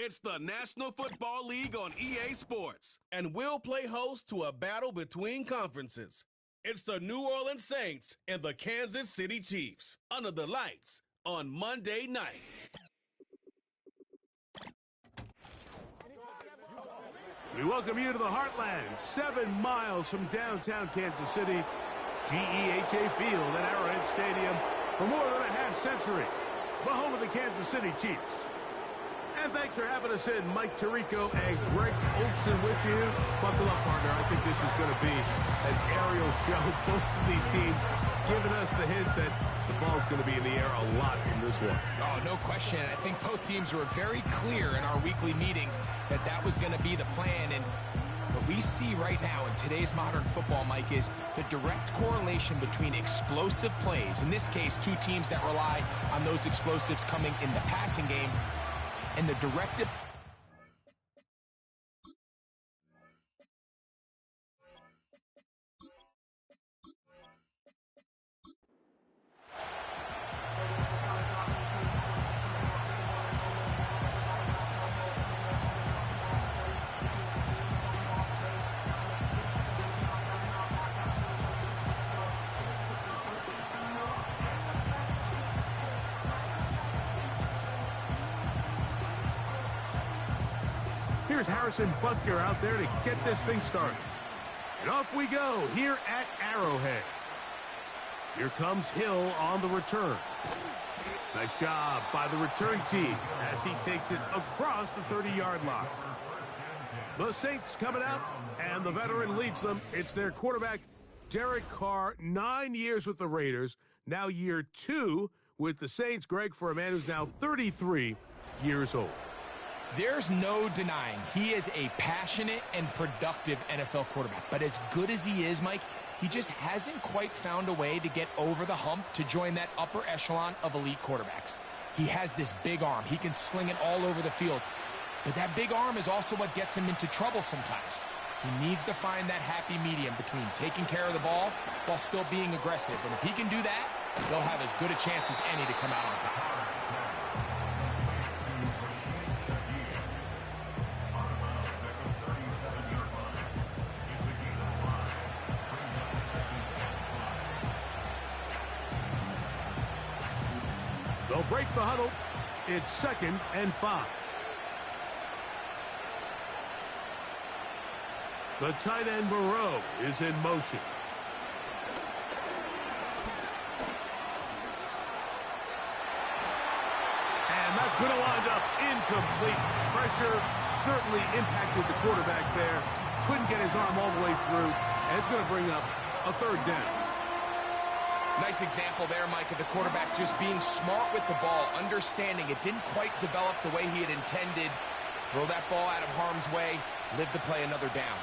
It's the National Football League on EA Sports, and we'll play host to a battle between conferences. It's the New Orleans Saints and the Kansas City Chiefs under the lights on Monday night. We welcome you to the Heartland, 7 miles from downtown Kansas City, GEHA Field at Arrowhead Stadium for more than a half century, the home of the Kansas City Chiefs. And thanks for having us in. Mike Tirico and Greg Olson with you. Buckle up, partner. I think this is going to be an aerial show. Both of these teams giving us the hint that the ball's going to be in the air a lot in this one. Oh, no question. I think both teams were very clear in our weekly meetings that that was going to be the plan. And what we see right now in today's modern football, Mike, is the direct correlation between explosive plays, in this case, two teams that rely on those explosives coming in the passing game, and the direct... Here's Harrison Butker out there to get this thing started. And off we go here at Arrowhead. Here comes Hill on the return. Nice job by the return team as he takes it across the 30-yard line. The Saints coming out, and the veteran leads them. It's their quarterback, Derek Carr, 9 years with the Raiders, now year 2 with the Saints. Greg, for a man who's now 33 years old. There's no denying he is a passionate and productive NFL quarterback. But as good as he is, Mike, he just hasn't quite found a way to get over the hump to join that upper echelon of elite quarterbacks. He has this big arm. He can sling it all over the field. But that big arm is also what gets him into trouble sometimes. He needs to find that happy medium between taking care of the ball while still being aggressive. And if he can do that, he'll have as good a chance as any to come out on top. They'll break the huddle. It's 2nd and 5. The tight end Moreau is in motion. And that's going to wind up incomplete. Pressure certainly impacted the quarterback there. Couldn't get his arm all the way through. And it's going to bring up a 3rd down. Nice example there, Mike, of the quarterback just being smart with the ball, understanding it didn't quite develop the way he had intended. Throw that ball out of harm's way, live to play another down.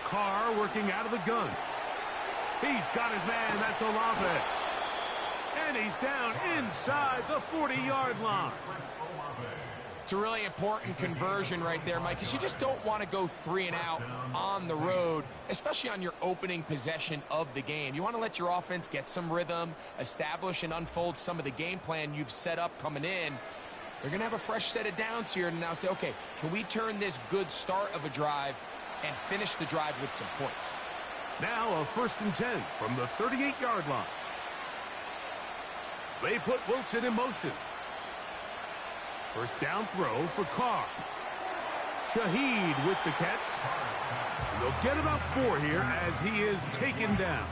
Carr working out of the gun. He's got his man, that's Olave. And he's down inside the 40-yard line. It's a really important conversion right there, Mike, because you just don't want to go 3 and out on the road, especially on your opening possession of the game. You want to let your offense get some rhythm, establish and unfold some of the game plan you've set up coming in. They're going to have a fresh set of downs here and now say, okay, can we turn this good start of a drive and finish the drive with some points? Now a 1st and 10 from the 38-yard line. They put Wilson in motion. First down throw for Carr. Shaheed with the catch. And they'll get about 4 here as he is taken down.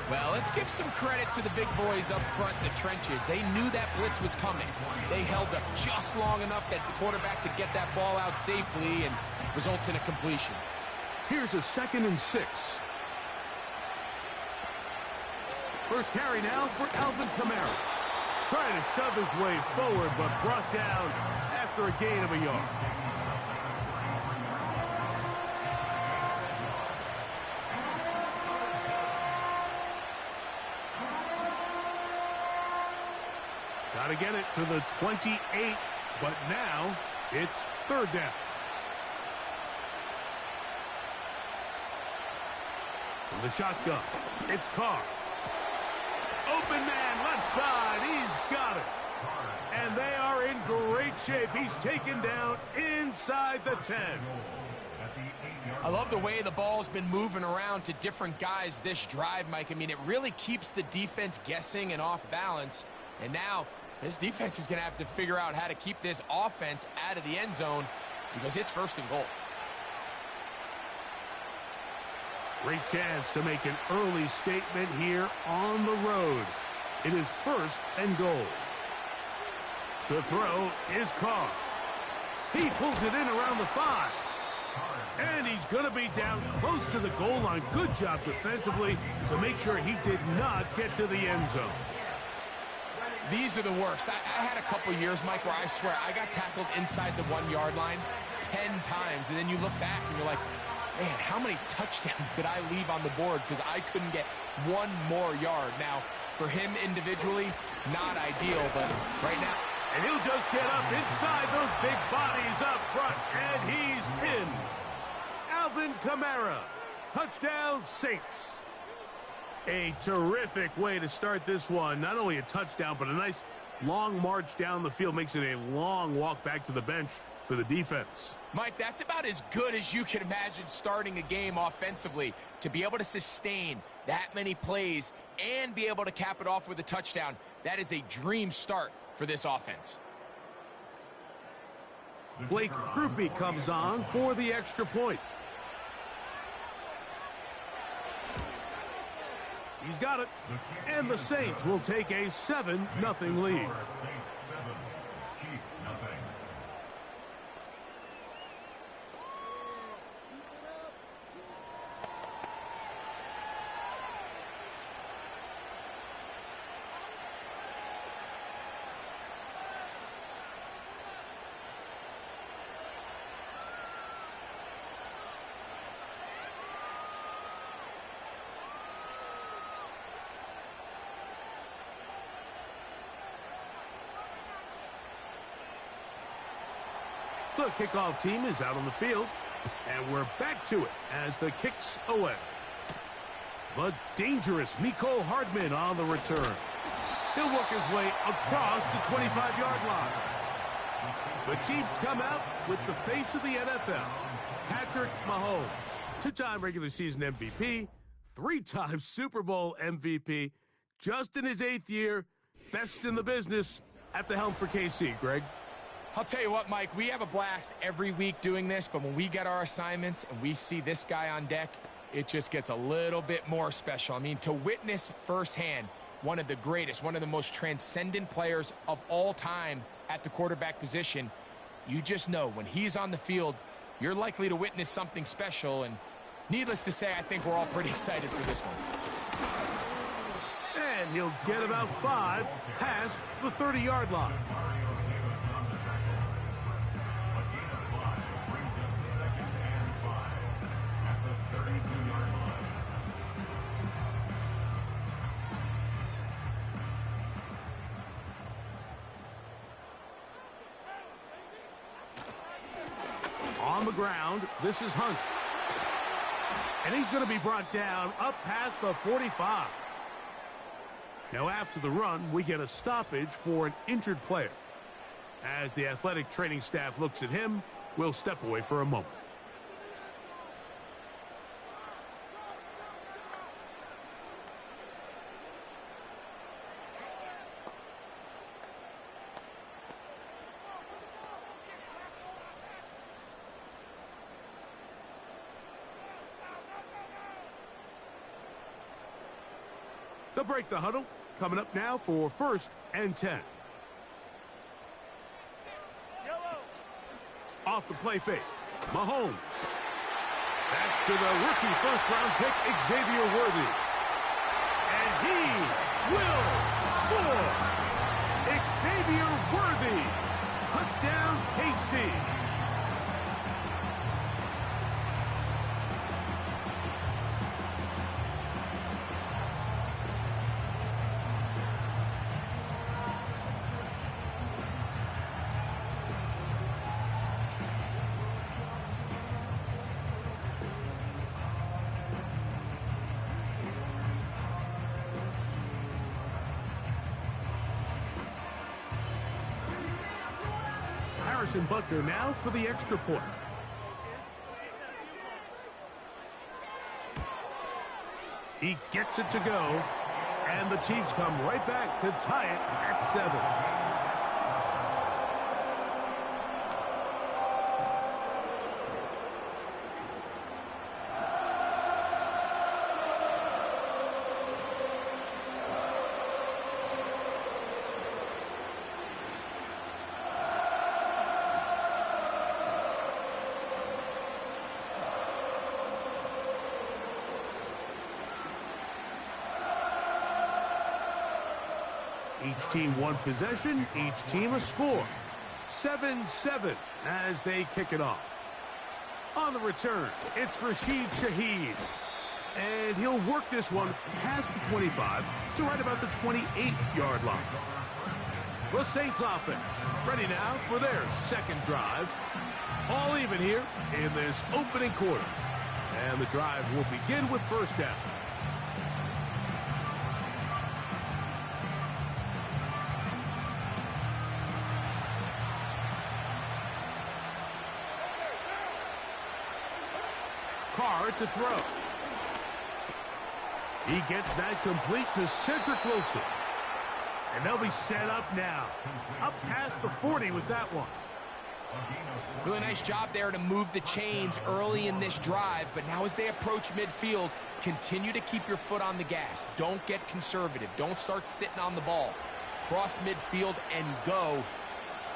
Well, let's give some credit to the big boys up front in the trenches. They knew that blitz was coming. They held up just long enough that the quarterback could get that ball out safely and results in a completion. Here's a 2nd and 6. First carry now for Alvin Kamara. Trying to shove his way forward, but brought down after a gain of a yard. Got to get it to the 28, but now it's 3rd down. From the shotgun, it's Carr. Open man, left side, he's got it. shape. He's taken down inside the 10. I love the way the ball's been moving around to different guys this drive, Mike. I mean, it really keeps the defense guessing and off balance. And now this defense is going to have to figure out how to keep this offense out of the end zone because it's 1st and goal. Great chance to make an early statement here on the road. It is 1st and goal. To throw is Carr. He pulls it in around the 5. And he's going to be down close to the goal line. Good job defensively to make sure he did not get to the end zone. These are the worst. I had a couple years, Mike, where I swear I got tackled inside the 1-yard line 10 times. And then you look back and you're like, man, how many touchdowns did I leave on the board because I couldn't get one more yard? Now, for him individually, not ideal, but right now. And he'll just get up inside those big bodies up front, and he's in. Alvin Kamara, touchdown Saints. A terrific way to start this one. Not only a touchdown, but a nice long march down the field. Makes it a long walk back to the bench for the defense. Mike, that's about as good as you can imagine starting a game offensively. To be able to sustain that many plays and be able to cap it off with a touchdown, that is a dream start for this offense. Blake Grupe comes on for the extra point. He's got it. And the Saints will take a 7-0 lead. The kickoff team is out on the field, and we're back to it as the kick's away. The dangerous Mecole Hardman on the return. He'll work his way across the 25-yard line. The Chiefs come out with the face of the NFL, Patrick Mahomes, 2-time regular season MVP, 3-time Super Bowl MVP, just in his 8th year, best in the business at the helm for KC, Greg. I'll tell you what, Mike, we have a blast every week doing this, but when we get our assignments and we see this guy on deck, it just gets a little bit more special. I mean, to witness firsthand one of the greatest, one of the most transcendent players of all time at the quarterback position, you just know when he's on the field, you're likely to witness something special. And needless to say, I think we're all pretty excited for this one. And he'll get about 5 past the 30-yard line. On the ground, this is Hunt. And he's going to be brought down up past the 45. Now after the run, we get a stoppage for an injured player. As the athletic training staff looks at him, we'll step away for a moment. They'll break the huddle. Coming up now for 1st and 10. Off the play fake. Mahomes. That's to the rookie first-round pick, Xavier Worthy. And he will score. Xavier Worthy. Touchdown, KC. Harrison Butker now for the extra point. He gets it to go, and the Chiefs come right back to tie it at 7. Each team one possession, each team a score. 7-7 as they kick it off. On the return, it's Rashid Shaheed. And he'll work this one past the 25 to right about the 28-yard line. The Saints offense ready now for their second drive. All even here in this opening quarter. And the drive will begin with first down. Carr to throw. He gets that complete to Cedric Wilson. And they'll be set up now. Up past the 40 with that one. Really nice job there to move the chains early in this drive, but now as they approach midfield, continue to keep your foot on the gas. Don't get conservative. Don't start sitting on the ball. Cross midfield and go.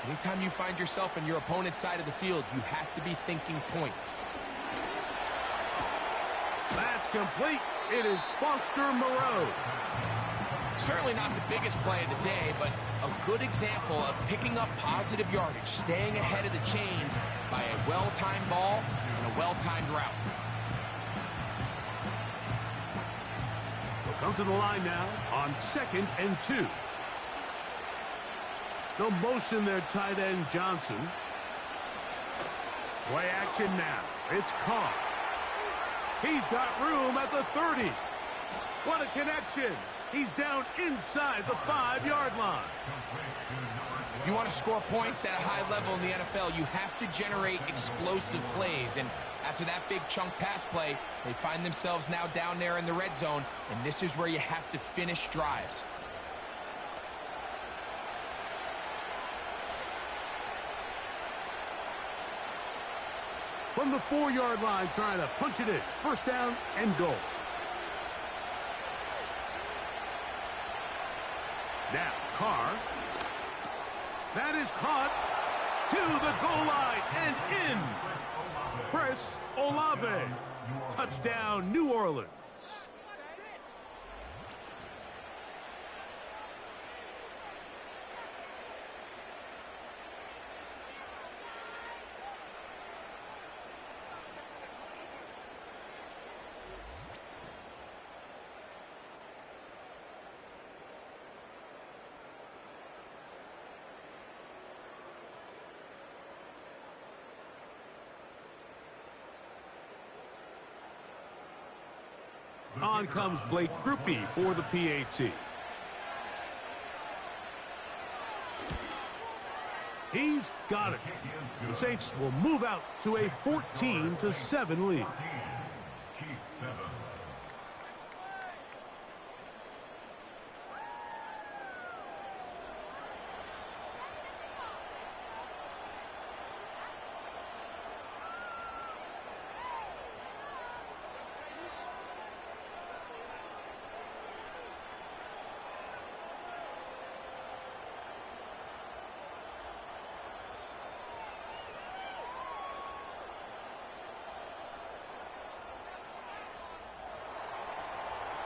Anytime you find yourself on your opponent's side of the field, you have to be thinking points. That's complete. It is Foster Moreau. Certainly not the biggest play of the day, but a good example of picking up positive yardage, staying ahead of the chains by a well-timed ball and a well-timed route. We'll come to the line now on 2nd and 2. They'll motion their tight end Johnson. Play action now. It's Carr. He's got room at the 30. What a connection. He's down inside the 5-yard line. If you want to score points at a high level in the NFL, you have to generate explosive plays. And after that big chunk pass play, they find themselves now down there in the red zone. And this is where you have to finish drives. From the 4-yard line, trying to punch it in. First down and goal. Now, Carr. That is caught to the goal line and in. Chris Olave. Touchdown, New Orleans. On comes Blake Grupe for the PAT. He's got it. The Saints will move out to a 14-7 lead.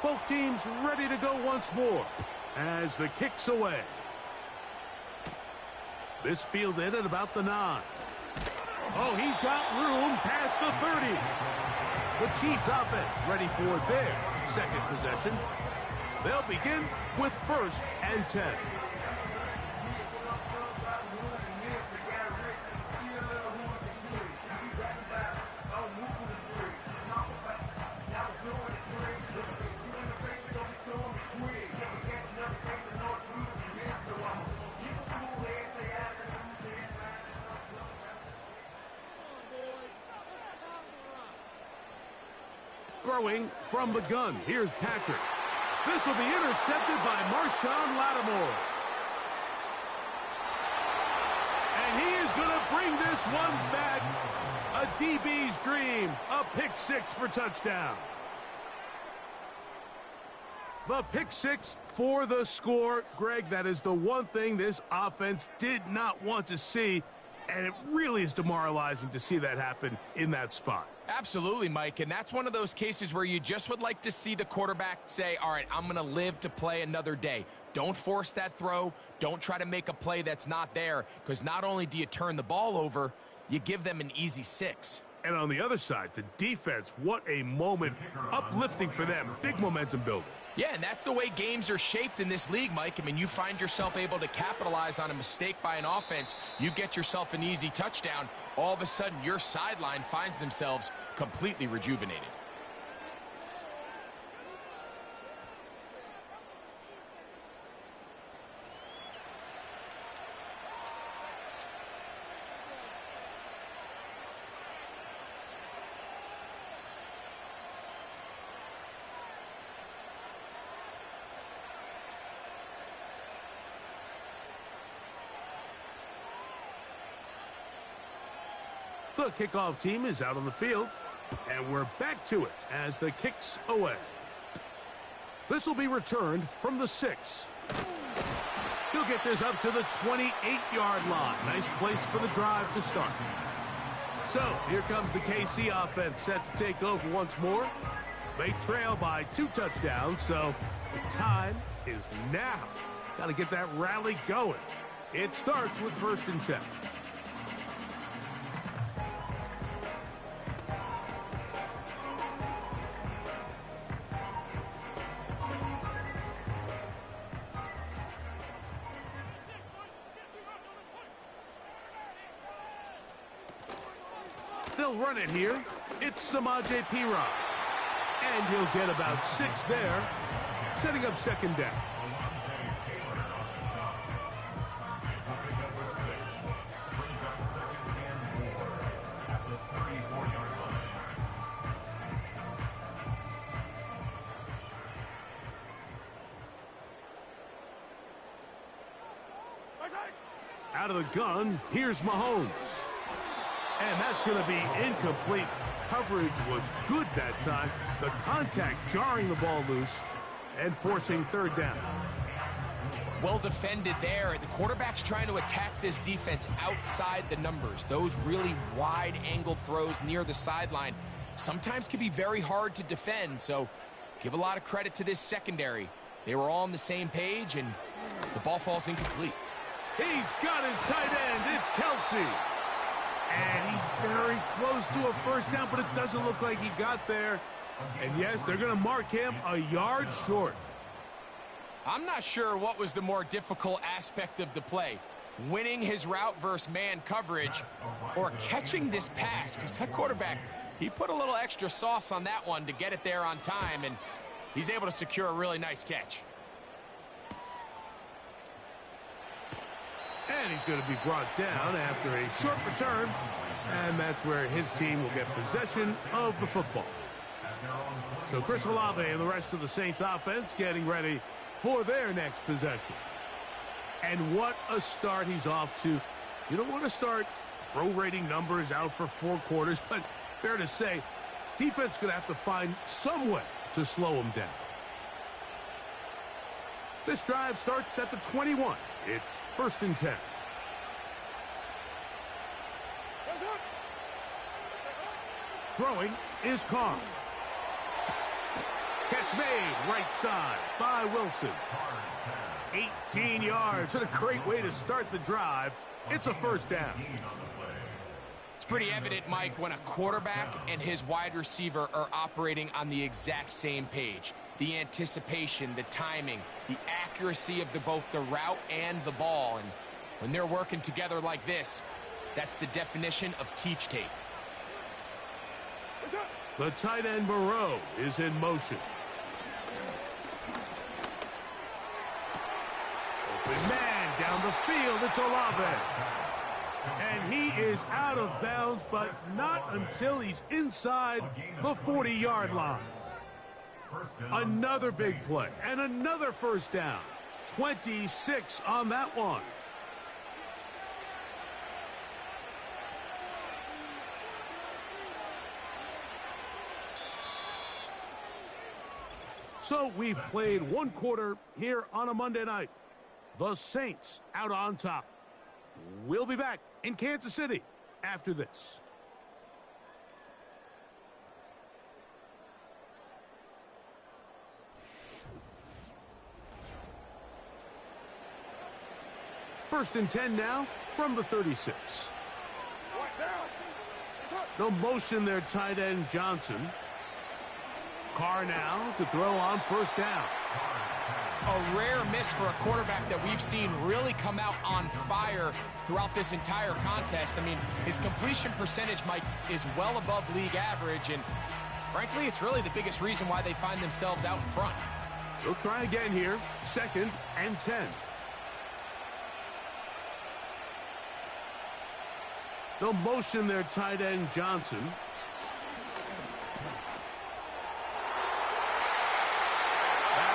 Both teams ready to go once more as the kick's away. This fielded at about the 9. Oh, he's got room past the 30. The Chiefs offense ready for their second possession. They'll begin with 1st and 10. Throwing from the gun. Here's Patrick. This will be intercepted by Marshawn Lattimore. And he is going to bring this one back. A DB's dream. A pick six for touchdown. The pick six for the score. Greg, that is the one thing this offense did not want to see. And it really is demoralizing to see that happen in that spot. Absolutely, Mike, and that's one of those cases where you just would like to see the quarterback say, all right, I'm going to live to play another day. Don't force that throw. Don't try to make a play that's not there, because not only do you turn the ball over, you give them an easy 6. And on the other side, the defense, what a moment. Uplifting for them. Big momentum building. Yeah, and that's the way games are shaped in this league, Mike. I mean, you find yourself able to capitalize on a mistake by an offense. You get yourself an easy touchdown. All of a sudden, your sideline finds themselves completely rejuvenated. The kickoff team is out on the field, and we're back to it as the kick's away. This will be returned from the 6. He'll get this up to the 28-yard line. Nice place for the drive to start. So here comes the KC offense set to take over once more. They trail by 2 touchdowns, so the time is now. Got to get that rally going. It starts with 1st and 10. They'll run it here. It's Samaje Perine. And he'll get about 6 there, setting up 2nd down. Out of the gun, here's Mahomes. And that's going to be incomplete. Coverage was good that time. The contact jarring the ball loose and forcing 3rd down. Well defended there. The quarterback's trying to attack this defense outside the numbers. Those really wide angle throws near the sideline sometimes can be very hard to defend. So give a lot of credit to this secondary. They were all on the same page, and the ball falls incomplete. He's got his tight end. It's Kelsey. And he's very close to a 1st down, but it doesn't look like he got there. And yes, they're going to mark him a yard short. I'm not sure what was the more difficult aspect of the play. Winning his route versus man coverage or catching this pass, because that quarterback, he put a little extra sauce on that one to get it there on time, and he's able to secure a really nice catch. And he's going to be brought down after a short return. And that's where his team will get possession of the football. So Chris Olave and the rest of the Saints offense getting ready for their next possession. And what a start he's off to. You don't want to start prorating numbers out for 4 quarters, but fair to say, this defense is going to have to find some way to slow him down. This drive starts at the 21. It's 1st and 10. Throwing is Carr. Catch made right side by Wilson. 18 yards. What a great way to start the drive. It's a 1st down. It's pretty evident, Mike, when a quarterback and his wide receiver are operating on the exact same page. The anticipation, the timing, the accuracy of both the route and the ball. And when they're working together like this, that's the definition of teach tape. The tight end Moreau is in motion. Open man down the field. It's Olave. And he is out of bounds, but not until he's inside the 40-yard line. Another big play and another first down. 26 on that one. So we've played one quarter here on a Monday night. The Saints out on top. We'll be back in Kansas City after this. First and 10 now from the 36. They'll motion their tight end Johnson. Carr now to throw on first down. A rare miss for a quarterback that we've seen really come out on fire throughout this entire contest. I mean, his completion percentage, Mike, is well above league average, and frankly, it's really the biggest reason why they find themselves out in front. They'll try again here, 2nd and 10. They'll motion their tight end Johnson.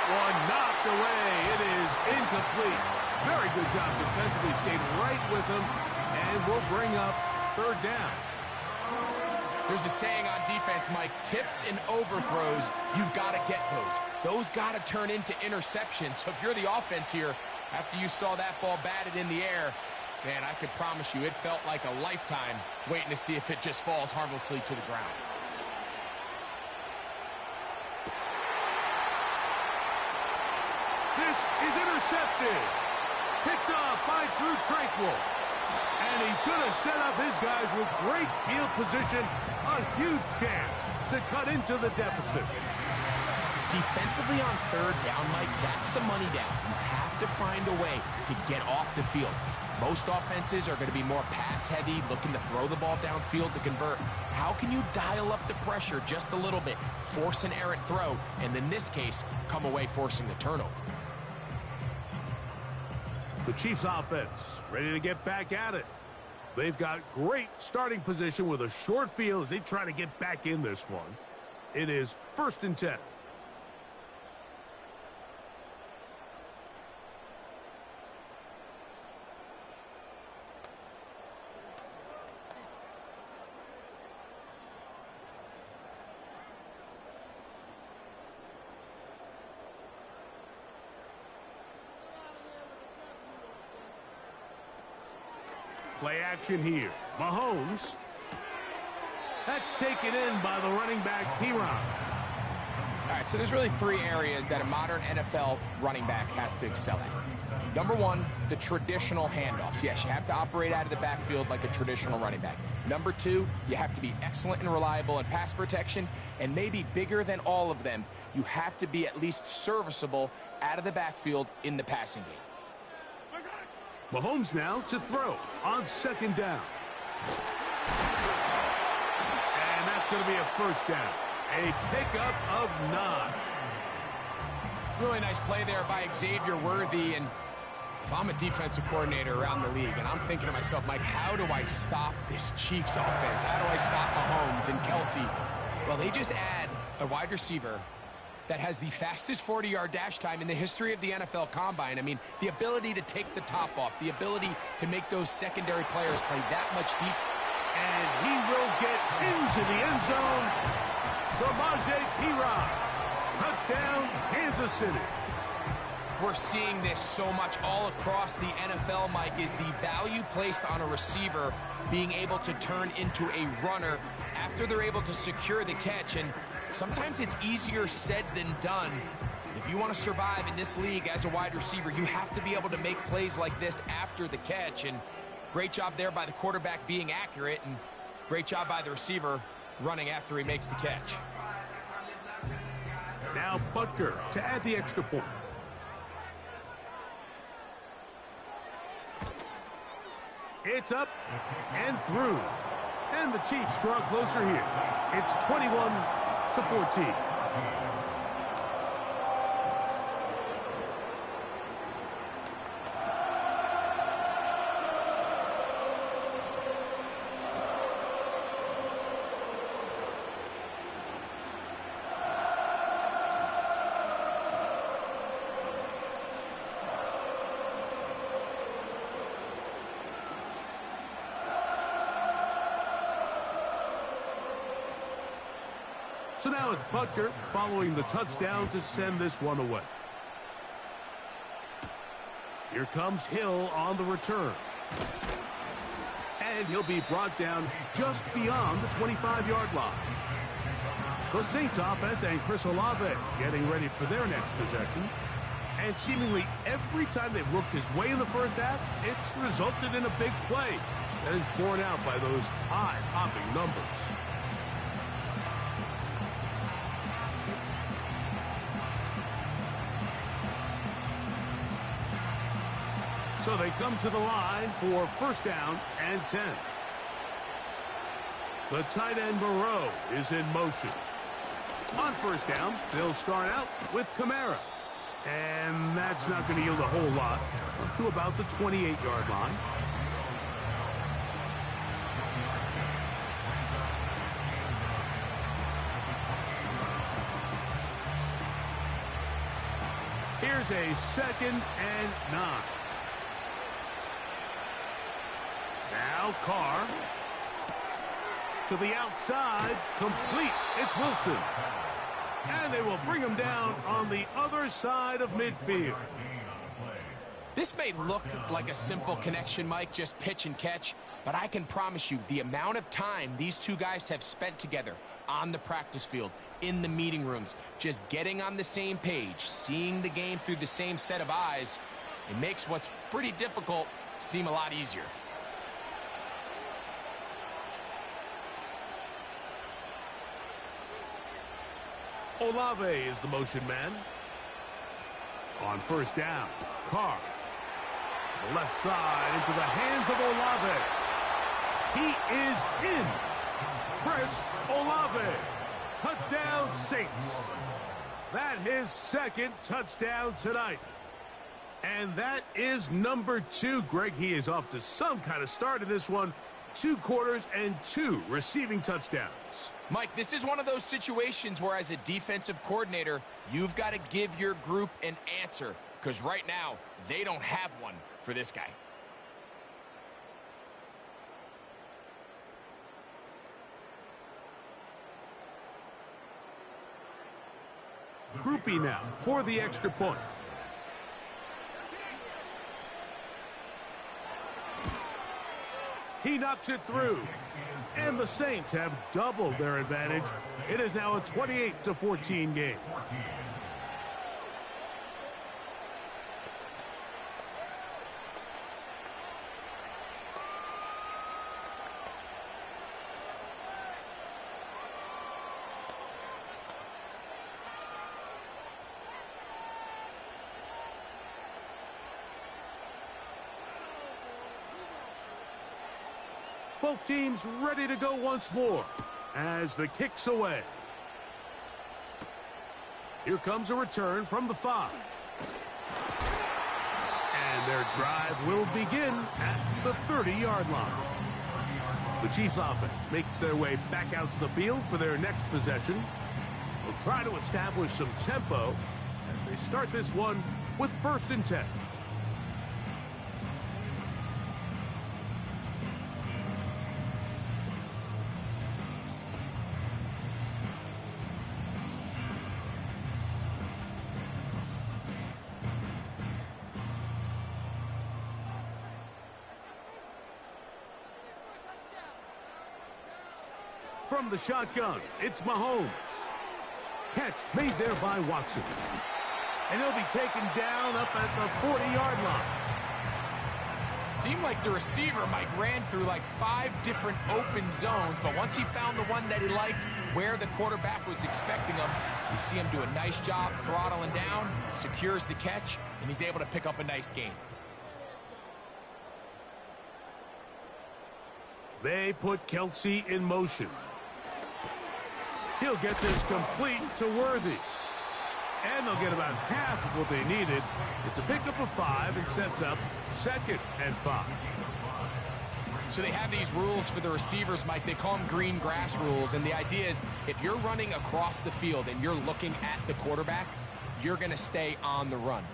One knocked away. It is incomplete. Very good job defensively. Stayed right with him, and will bring up 3rd down. There's a saying on defense, Mike, tips and overthrows, you've got to get those. Those got to turn into interceptions. So if you're the offense here, after you saw that ball batted in the air, man, I could promise you it felt like a lifetime waiting to see if it just falls harmlessly to the ground. This is intercepted. Picked off by Drew Tranquil. And he's going to set up his guys with great field position. A huge chance to cut into the deficit. Defensively on 3rd down, Mike, that's the money down. You have to find a way to get off the field. Most offenses are going to be more pass-heavy, looking to throw the ball downfield to convert. How can you dial up the pressure just a little bit, force an errant throw, and in this case, come away forcing the turnover? The Chiefs offense ready to get back at it. They've got great starting position with a short field as they try to get back in this one. It is 1st and 10. Play action here. Mahomes. That's taken in by the running back, P-Ron. All right, so there's really 3 areas that a modern NFL running back has to excel at. Number 1, the traditional handoffs. Yes, you have to operate out of the backfield like a traditional running back. Number 2, you have to be excellent and reliable in pass protection. And maybe bigger than all of them, you have to be at least serviceable out of the backfield in the passing game. Mahomes now to throw on 2nd down. And that's going to be a first down. A pickup of 9. Really nice play there by Xavier Worthy. And if I'm a defensive coordinator around the league, and I'm thinking to myself, Mike, how do I stop this Chiefs offense? How do I stop Mahomes and Kelsey? Well, they just add a wide receiver that has the fastest 40-yard dash time in the history of the NFL Combine. I mean, the ability to take the top off, the ability to make those secondary players play that much deep. And he will get into the end zone. Samaje Perine. Touchdown, Kansas City. We're seeing this so much all across the NFL, Mike, is the value placed on a receiver being able to turn into a runner after they're able to secure the catch. And sometimes it's easier said than done. If you want to survive in this league as a wide receiver, you have to be able to make plays like this after the catch. And great job there by the quarterback being accurate, and great job by the receiver running after he makes the catch. Now Butker to add the extra point. It's up and through. And the Chiefs draw closer here. It's 21-14. So now it's Butker following the touchdown to send this one away. Here comes Hill on the return. And he'll be brought down just beyond the 25-yard line. The Saints offense and Chris Olave getting ready for their next possession. And seemingly every time they've looked his way in the first half, it's resulted in a big play that is borne out by those eye-popping numbers. So they come to the line for first down and 10. The tight end Moreau is in motion. On first down, they'll start out with Kamara. And that's not going to yield a whole lot, up to about the 28-yard line. Here's a 2nd and 9. Now Carr to the outside, complete. It's Wilson. And they will bring him down on the other side of midfield. This may look like a simple connection, Mike, just pitch and catch, but I can promise you the amount of time these two guys have spent together on the practice field, in the meeting rooms, just getting on the same page, seeing the game through the same set of eyes, it makes what's pretty difficult seem a lot easier. Olave is the motion man. On first down, Carr. To the left side into the hands of Olave. He is in. Chris Olave. Touchdown, Saints. That his 2nd touchdown tonight. And that is number 2. Greg, he is off to some kind of start in this one. 2 quarters and 2 receiving touchdowns. Mike, this is one of those situations where as a defensive coordinator, you've got to give your group an answer, because right now, they don't have one for this guy. Groupie now for the extra point. He knocks it through. And the Saints have doubled their advantage. It is now a 28-14 game. Both teams ready to go once more as the kick's away. Here comes a return from the 5. And their drive will begin at the 30-yard line. The Chiefs offense makes their way back out to the field for their next possession. They'll try to establish some tempo as they start this one with 1st and 10. From the shotgun, it's Mahomes. Catch made there by Watson. And he'll be taken down up at the 40-yard line. Seemed like the receiver, Mike, ran through like 5 different open zones, but once he found the one that he liked, where the quarterback was expecting him, you see him do a nice job throttling down, secures the catch, and he's able to pick up a nice gain. They put Kelsey in motion. He'll get this complete to Worthy. And they'll get about half of what they needed. It's a pickup of 5 and sets up 2nd and 5. So they have these rules for the receivers, Mike. They call them green grass rules. And the idea is if you're running across the field and you're looking at the quarterback, you're going to stay on the run.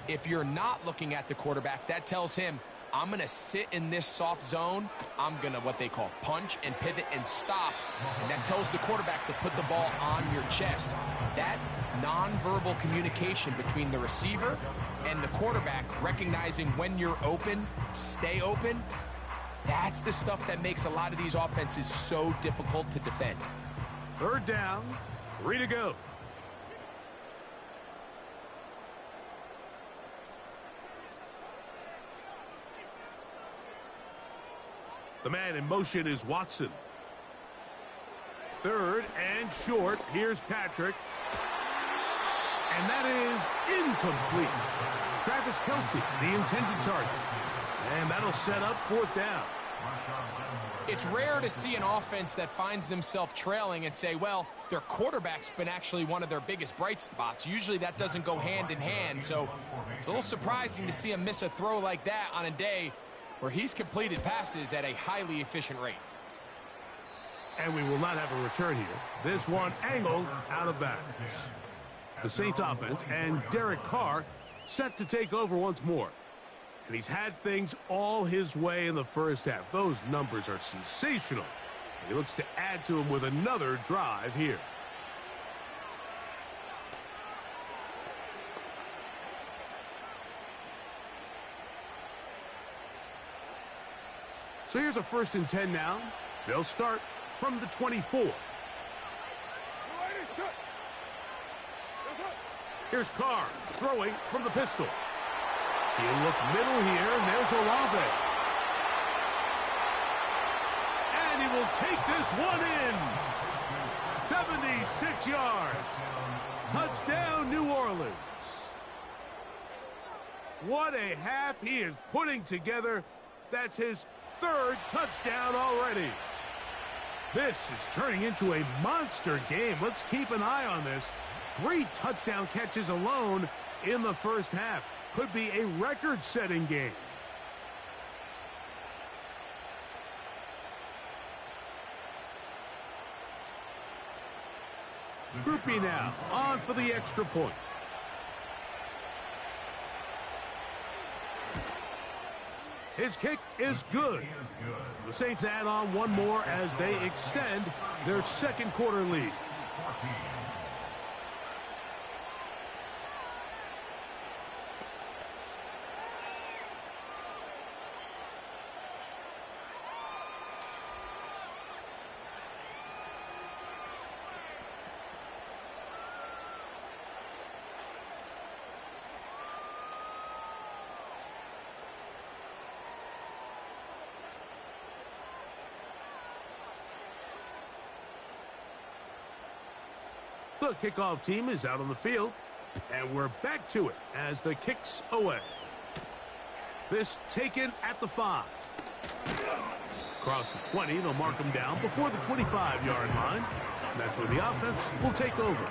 If you're not looking at the quarterback, that tells him, I'm going to sit in this soft zone. I'm going to what they call punch and pivot and stop. And that tells the quarterback to put the ball on your chest. That nonverbal communication between the receiver and the quarterback, recognizing when you're open, stay open, that's the stuff that makes a lot of these offenses so difficult to defend. Third down, 3 to go. The man in motion is Watson. Third and short. Here's Patrick. And that is incomplete. Travis Kelce, the intended target. And that'll set up fourth down. It's rare to see an offense that finds themselves trailing and say, well, their quarterback's been actually one of their biggest bright spots. Usually that doesn't go hand in hand, so it's a little surprising to see him miss a throw like that on a day where he's completed passes at a highly efficient rate. And we will not have a return here. This one angled out of bounds. The Saints offense and Derek Carr set to take over once more. And he's had things all his way in the first half. Those numbers are sensational. And he looks to add to them with another drive here. So here's a 1st and 10 now. They'll start from the 24. Here's Carr throwing from the pistol. He'll look middle here, and there's Olave. And he will take this one in. 76 yards. Touchdown, New Orleans. What a half he is putting together. That's his 3rd touchdown already. This is turning into a monster game. Let's keep an eye on this. 3 touchdown catches alone in the first half. Could be a record-setting game. Group B now, on for the extra point. His kick is good. The Saints add on one more as they extend their 2nd quarter lead. The kickoff team is out on the field, and we're back to it as the kick's away. This taken at the 5. Across the 20, they'll mark them down before the 25-yard line. That's where the offense will take over.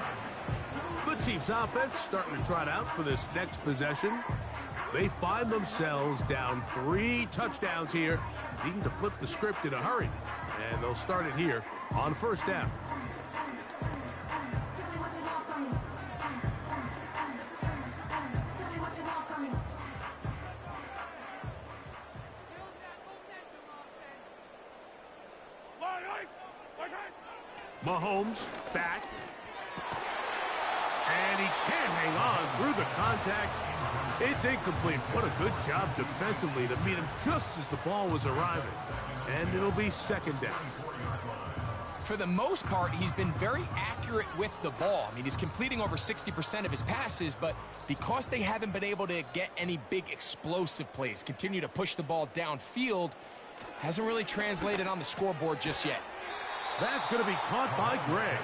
The Chiefs offense starting to trot out for this next possession. They find themselves down 3 touchdowns here, needing to flip the script in a hurry. And they'll start it here on 1st down. Mahomes back. And he can't hang on through the contact. It's incomplete. What a good job defensively to meet him just as the ball was arriving. And it'll be 2nd down. For the most part, he's been very accurate with the ball. I mean, he's completing over 60% of his passes, but because they haven't been able to get any big explosive plays, continue to push the ball downfield, hasn't really translated on the scoreboard just yet. That's going to be caught by Gray.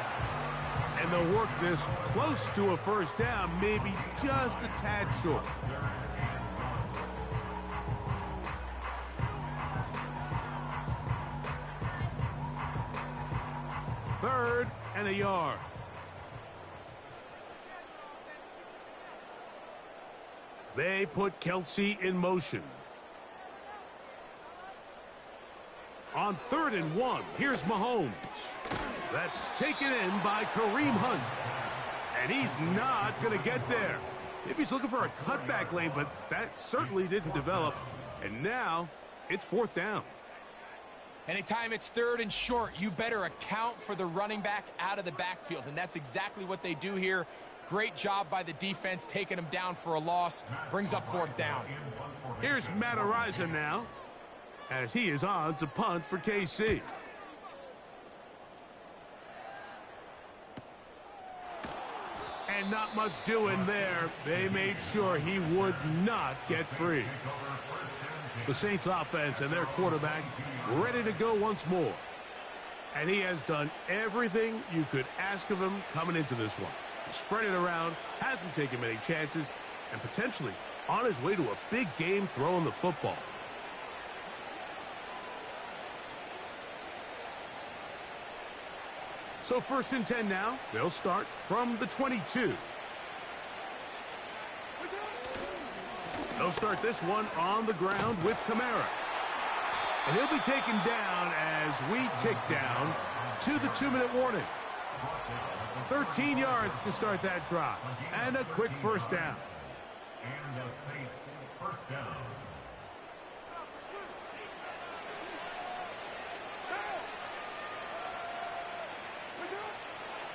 And they'll work this close to a 1st down, maybe just a tad short. Third and a yard. They put Kelce in motion. On 3rd and 1, here's Mahomes. That's taken in by Kareem Hunt. And he's not going to get there. Maybe he's looking for a cutback lane, but that certainly didn't develop. And now it's 4th down. Anytime it's 3rd and short, you better account for the running back out of the backfield, and that's exactly what they do here. Great job by the defense taking him down for a loss. Brings up 4th down. Here's Matt Ariza now, as he is on to punt for KC. And not much doing there. They made sure he would not get free. The Saints offense and their quarterback ready to go once more. And he has done everything you could ask of him coming into this one. He spread it around, hasn't taken many chances, and potentially on his way to a big game throwing the football. So 1st and 10 now. They'll start from the 22. They'll start this one on the ground with Kamara. And he'll be taken down as we tick down to the 2-minute warning. 13 yards to start that drive. And a quick 1st down. And the Saints 1st down.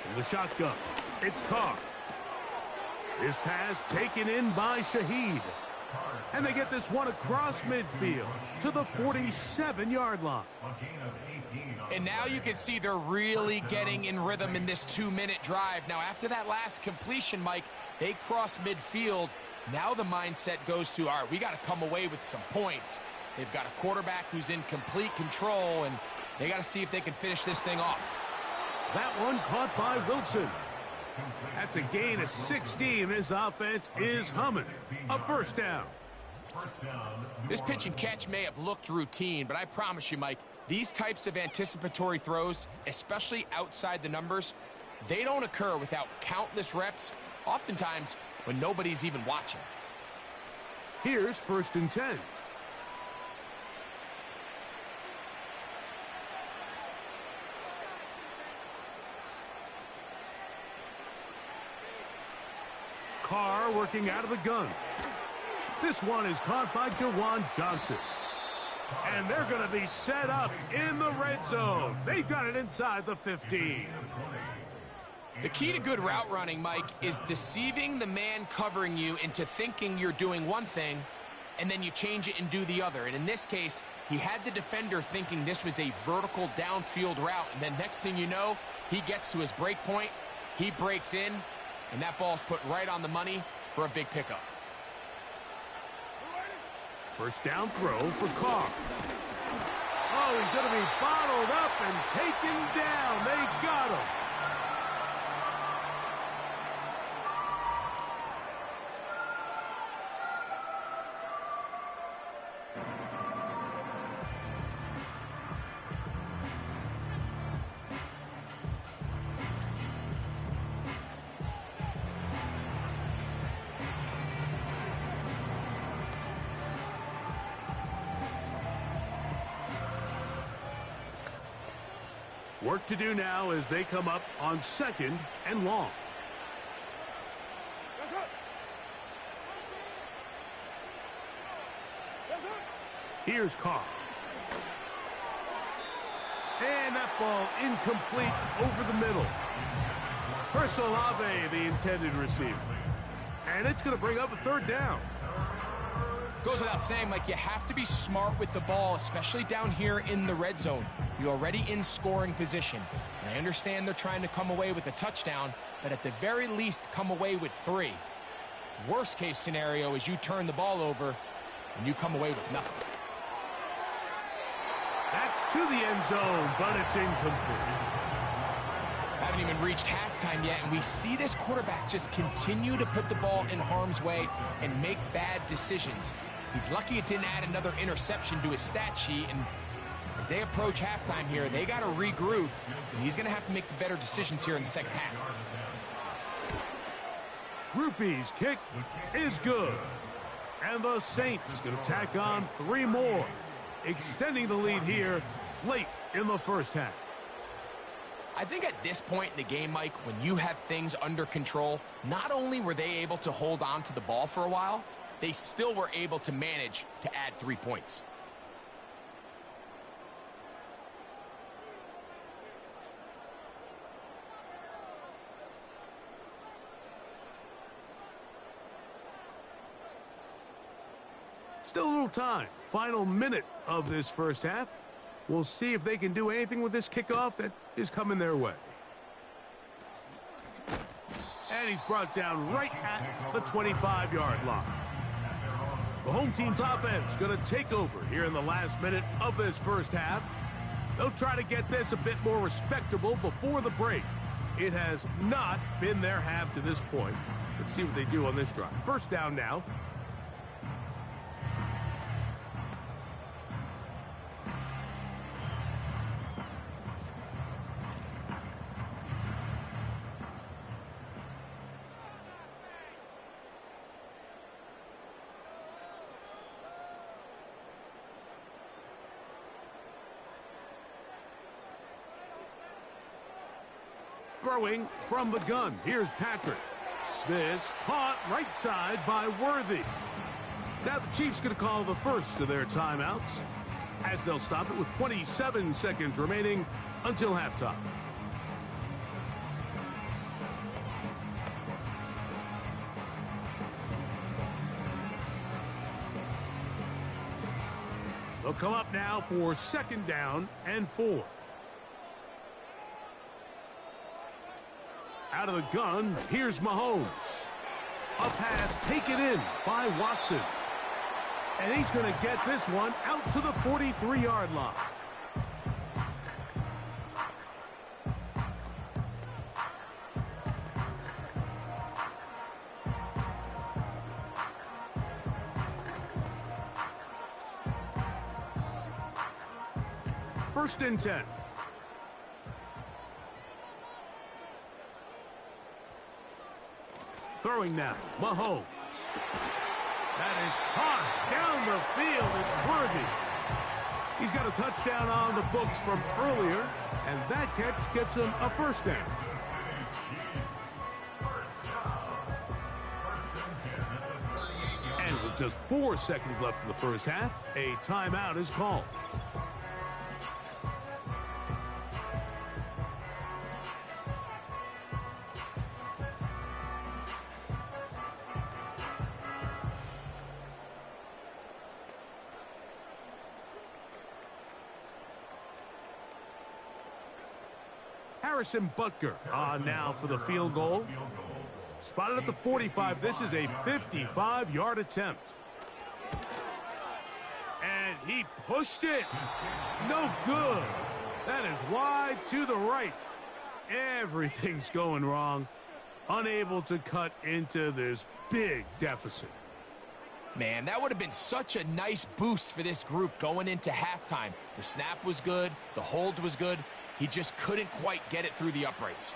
From the shotgun, it's Carr. His pass taken in by Shaheed. And they get this one across midfield to the 47-yard line. And now you can see they're really getting in rhythm in this 2-minute drive. Now, after that last completion, Mike, they cross midfield. Now the mindset goes to, all right, we got to come away with some points. They've got a quarterback who's in complete control, and they got to see if they can finish this thing off. That one caught by Wilson. That's a gain of 16. This offense is humming. A 1st down. This pitch and catch may have looked routine, but I promise you, Mike, these types of anticipatory throws, especially outside the numbers, they don't occur without countless reps, oftentimes when nobody's even watching. Here's 1st and 10. Carr working out of the gun. This one is caught by Jawan Johnson. And they're going to be set up in the red zone. They've got it inside the 15. The key to good route running, Mike, is deceiving the man covering you into thinking you're doing one thing, and then you change it and do the other. And in this case, he had the defender thinking this was a vertical downfield route, and then next thing you know, he gets to his break point, he breaks in, and that ball's put right on the money for a big pickup. 1st down throw for Carr. Oh, he's going to be bottled up and taken down. They got him. Work to do now as they come up on 2nd and long. Here's Carr. And that ball incomplete over the middle. Persolave, the intended receiver. And it's going to bring up a 3rd down. Goes without saying, Mike, you have to be smart with the ball, especially down here in the red zone. You're already in scoring position. And I understand they're trying to come away with a touchdown, but at the very least, come away with 3. Worst case scenario is you turn the ball over and you come away with nothing. That's to the end zone, but it's incomplete. Haven't even reached halftime yet, and we see this quarterback just continue to put the ball in harm's way and make bad decisions. He's lucky it didn't add another interception to his stat sheet, and as they approach halftime here, they got to regroup, and he's going to have to make the better decisions here in the second half. Groupie's kick is good. And the Saints going to tack on 3 more, extending the lead here late in the first half. I think at this point in the game, Mike, when you have things under control, not only were they able to hold on to the ball for a while, they still were able to manage to add 3 points. Still a little time. Final minute of this first half. We'll see if they can do anything with this kickoff that is coming their way. And he's brought down right at the 25-yard line. The home team's offense going to take over here in the last minute of this first half. They'll try to get this a bit more respectable before the break. It has not been their half to this point. Let's see what they do on this drive. First down now. Throwing from the gun. Here's Patrick. This caught right side by Worthy. Now the Chiefs going to call the first of their timeouts as they'll stop it with 27 seconds remaining until halftime. They'll come up now for second down and 4. Out of the gun, here's Mahomes. A pass taken in by Watson. And he's going to get this one out to the 43-yard line. First and 10. Throwing now, Mahomes. That is caught down the field. It's Worthy. He's got a touchdown on the books from earlier, and that catch gets him a first down. And with just 4 seconds left in the first half, a timeout is called. Harrison Butker on now for the field goal. Spotted at the 45. This is a 55-yard attempt. And he pushed it. No good. That is wide to the right. Everything's going wrong. Unable to cut into this big deficit. Man, that would have been such a nice boost for this group going into halftime. The snap was good. The hold was good. He just couldn't quite get it through the uprights.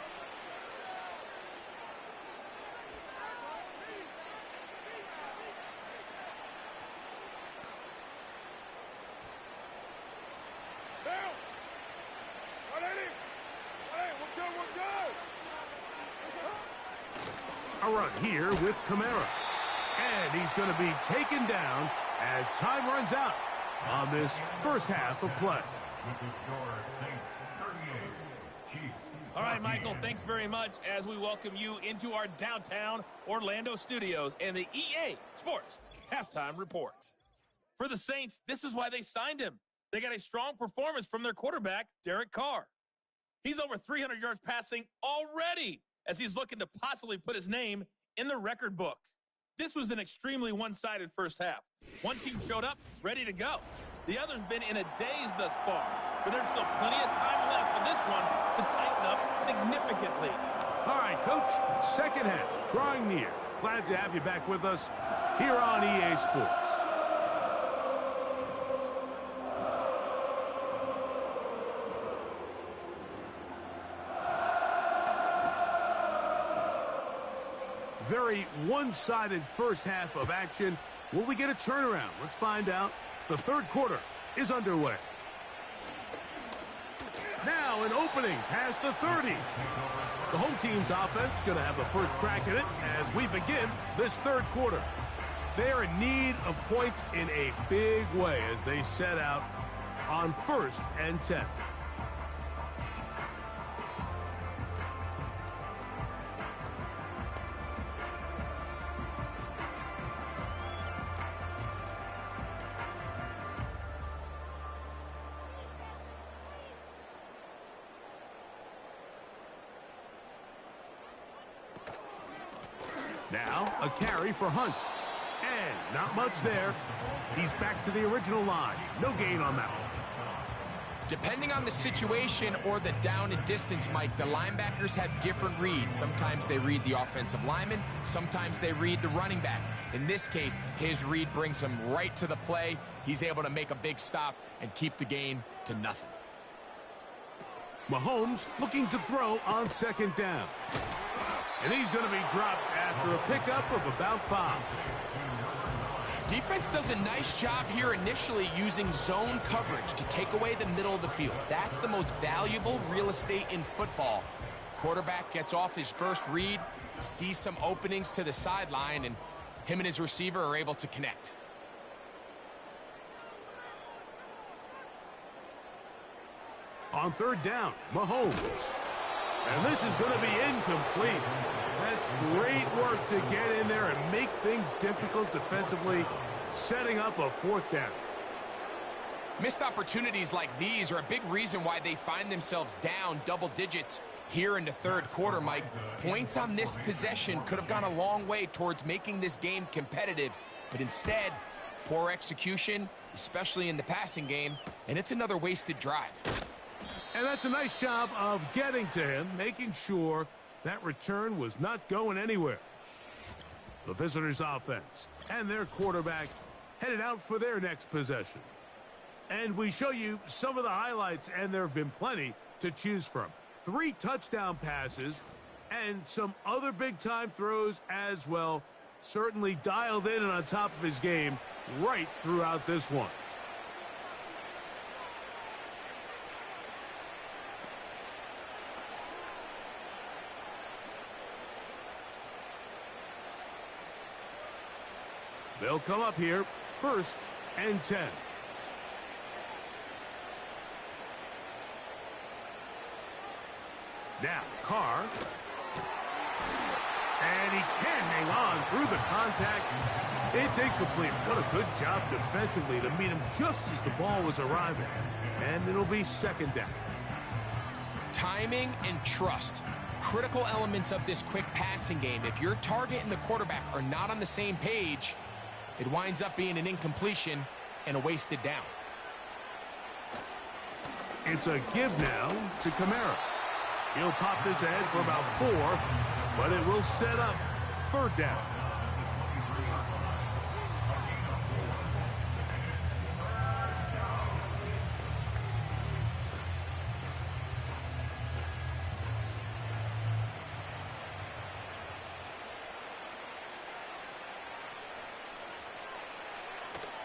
A run here with Kamara. And he's going to be taken down as time runs out on this first half of play. With the score, Saints 38, Chiefs. All right, Michael, thanks very much as we welcome you into our downtown Orlando studios and the EA Sports Halftime Report. For the Saints, this is why they signed him. They got a strong performance from their quarterback, Derek Carr. He's over 300 yards passing already as he's looking to possibly put his name in the record book. This was an extremely one-sided first half. One team showed up ready to go. The other's been in a daze thus far, but there's still plenty of time left for this one to tighten up significantly. All right, Coach, second half, drawing near. Glad to have you back with us here on EA Sports. Very one-sided first half of action. Will we get a turnaround? Let's find out. The third quarter is underway. Now an opening past the 30. The home team's offense going to have the first crack at it as we begin this third quarter. They are in need of points in a big way as they set out on 1st and 10. Now, a carry for Hunt. And not much there. He's back to the original line. No gain on that one. Depending on the situation or the down and distance, Mike, the linebackers have different reads. Sometimes they read the offensive lineman. Sometimes they read the running back. In this case, his read brings him right to the play. He's able to make a big stop and keep the gain to nothing. Mahomes looking to throw on 2nd down. And he's going to be dropped after a pickup of about 5. Defense does a nice job here initially using zone coverage to take away the middle of the field. That's the most valuable real estate in football. Quarterback gets off his first read, sees some openings to the sideline, and him and his receiver are able to connect. On 3rd down, Mahomes. And this is going to be incomplete. That's great work to get in there and make things difficult defensively, setting up a 4th down. Missed opportunities like these are a big reason why they find themselves down double digits here in the 3rd quarter, Mike. Points on this possession could have gone a long way towards making this game competitive, but instead, poor execution, especially in the passing game, and it's another wasted drive. And that's a nice job of getting to him, making sure that return was not going anywhere. The visitors' offense and their quarterback headed out for their next possession. And we show you some of the highlights, and there have been plenty to choose from. 3 touchdown passes and some other big-time throws as well. Certainly dialed in and on top of his game right throughout this one. They'll come up here, 1st and 10. Now, Carr. And he can't hang on through the contact. It's incomplete. What a good job defensively to meet him just as the ball was arriving. And it'll be 2nd down. Timing and trust. Critical elements of this quick passing game. If your target and the quarterback are not on the same page, it winds up being an incompletion and a wasted down. It's a give now to Kamara. He'll pop this ahead for about 4, but it will set up 3rd down.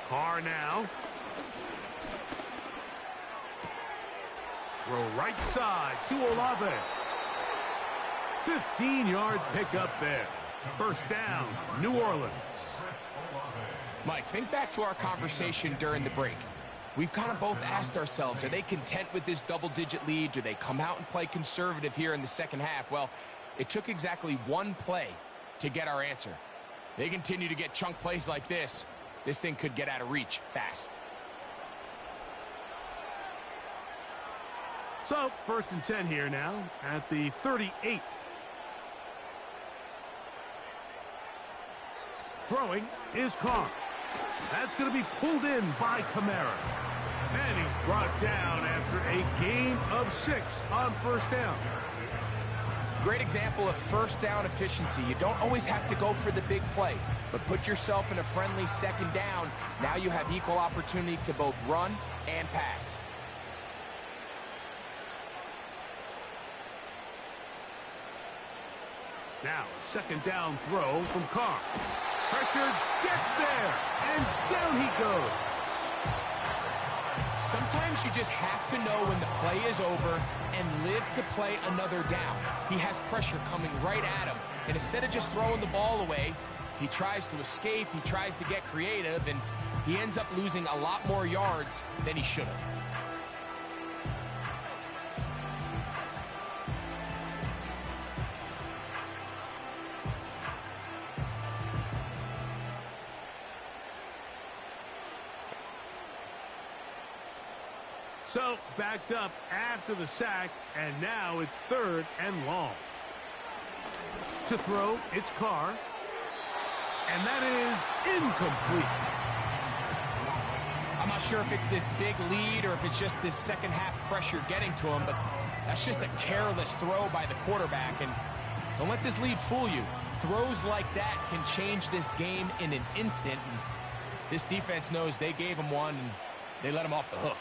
Carr now. Throw right side to Olave. 15-yard pickup there. 1st down, New Orleans. Mike, think back to our conversation during the break. We've kind of both asked ourselves, are they content with this double-digit lead? Do they come out and play conservative here in the 2nd half? Well, it took exactly 1 play to get our answer. They continue to get chunk plays like this. This thing could get out of reach fast. So, 1st and 10 here now at the 38. Throwing is Carr. That's going to be pulled in by Kamara. And he's brought down after a gain of 6 on 1st down. Great example of 1st down efficiency. You don't always have to go for the big play, but put yourself in a friendly 2nd down. Now you have equal opportunity to both run and pass. Now, a 2nd down throw from Carr. Pressure gets there, and down he goes. Sometimes you just have to know when the play is over and live to play another down. He has pressure coming right at him, and instead of just throwing the ball away, He tries to escape, he tries to get creative, and he ends up losing a lot more yards than he should have. So, backed up after the sack, and now it's 3rd and long. To throw, it's Carr. And that is incomplete. I'm not sure if it's this big lead or if it's just this second half pressure getting to him, but that's just a careless throw by the quarterback. And don't let this lead fool you. Throws like that can change this game in an instant. And this defense knows they gave him one, and they let him off the hook.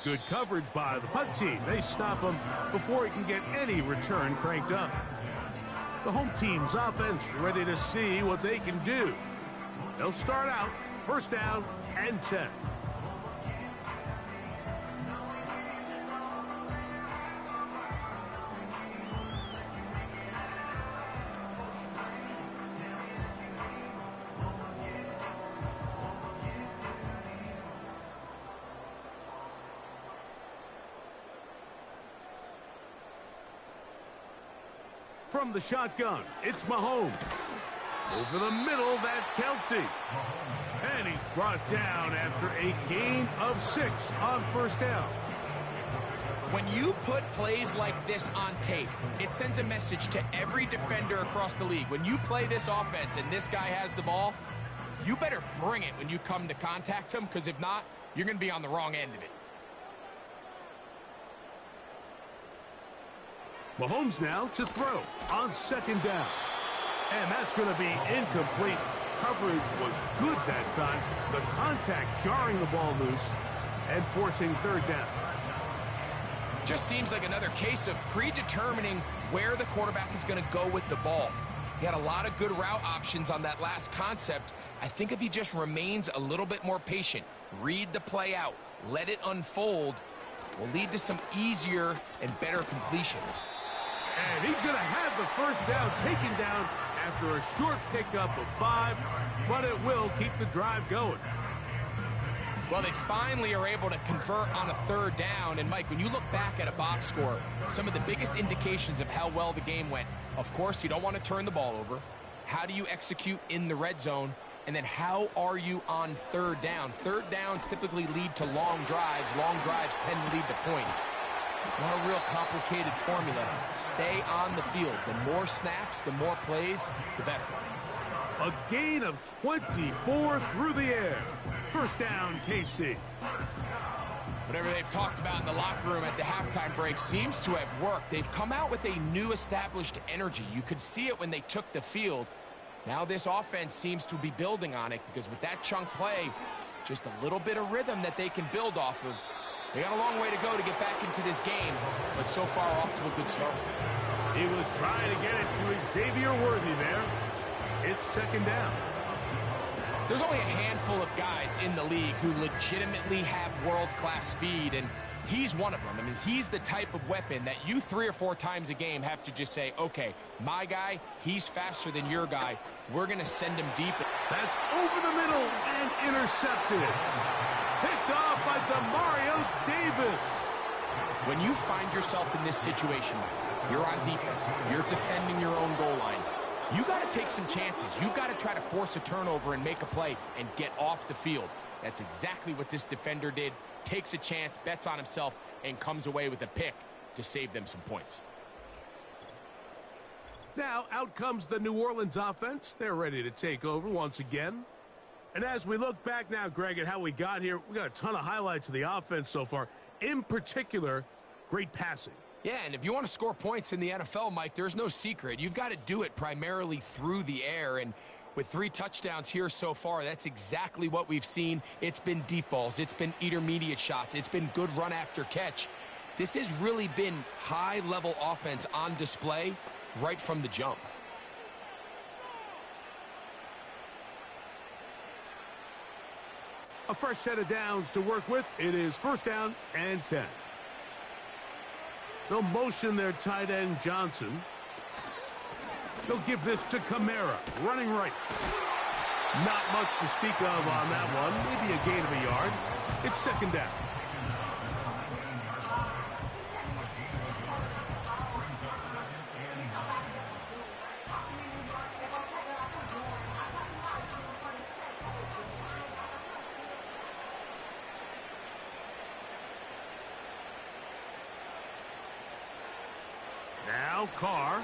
Good coverage by the punt team. They stop him before he can get any return cranked up. The home team's offense ready to see what they can do. They'll start out 1st down and 10. From the shotgun, it's Mahomes. Over the middle, that's Kelsey. And he's brought down after a gain of 6 on 1st down. When you put plays like this on tape, it sends a message to every defender across the league. When you play this offense and this guy has the ball, you better bring it when you come to contact him, because if not, you're going to be on the wrong end of it. Mahomes now to throw on 2nd down. And that's going to be incomplete. Coverage was good that time. The contact jarring the ball loose and forcing 3rd down. Just seems like another case of predetermining where the quarterback is going to go with the ball. He had a lot of good route options on that last concept. I think if he just remains a little bit more patient, read the play out, let it unfold, will lead to some easier and better completions. And he's going to have the 1st down taken down after a short pickup of 5, but it will keep the drive going. Well, they finally are able to convert on a 3rd down. And, Mike, when you look back at a box score, some of the biggest indications of how well the game went, of course, you don't want to turn the ball over. How do you execute in the red zone? And then how are you on 3rd down? 3rd downs typically lead to long drives. Long drives tend to lead to points. It's not a real complicated formula. Stay on the field. The more snaps, the more plays, the better. A gain of 24 through the air. 1st down, KC. Whatever they've talked about in the locker room at the halftime break seems to have worked. They've come out with a new established energy. You could see it when they took the field. Now this offense seems to be building on it, because with that chunk play, just a little bit of rhythm that they can build off of. They got a long way to go to get back into this game, but so far off to a good start. He was trying to get it to Xavier Worthy there. It's 2nd down. There's only a handful of guys in the league who legitimately have world-class speed, and he's one of them. I mean, he's the type of weapon that you 3 or 4 times a game have to just say, okay, my guy, he's faster than your guy. We're going to send him deep. That's over the middle and intercepted. Picked off by Demario Davis. When you find yourself in this situation, you're on defense, you're defending your own goal line, you got to take some chances. You got to try to force a turnover and make a play and get off the field. That's exactly what this defender did. Takes a chance, bets on himself, and comes away with a pick to save them some points. Now out comes the New Orleans offense. They're ready to take over once again. And as we look back now, Greg, at how we got here, we got a ton of highlights of the offense so far. In particular, great passing. Yeah, and if you want to score points in the NFL, Mike, there's no secret. You've got to do it primarily through the air, and with 3 touchdowns here so far, that's exactly what we've seen. It's been deep balls. It's been intermediate shots. It's been good run after catch. This has really been high-level offense on display right from the jump. A fresh set of downs to work with. It is 1st down and 10. They'll motion their tight end, Johnson. They'll give this to Kamara, running right. Not much to speak of on that one. Maybe a gain of a yard. It's second down. Now Carr.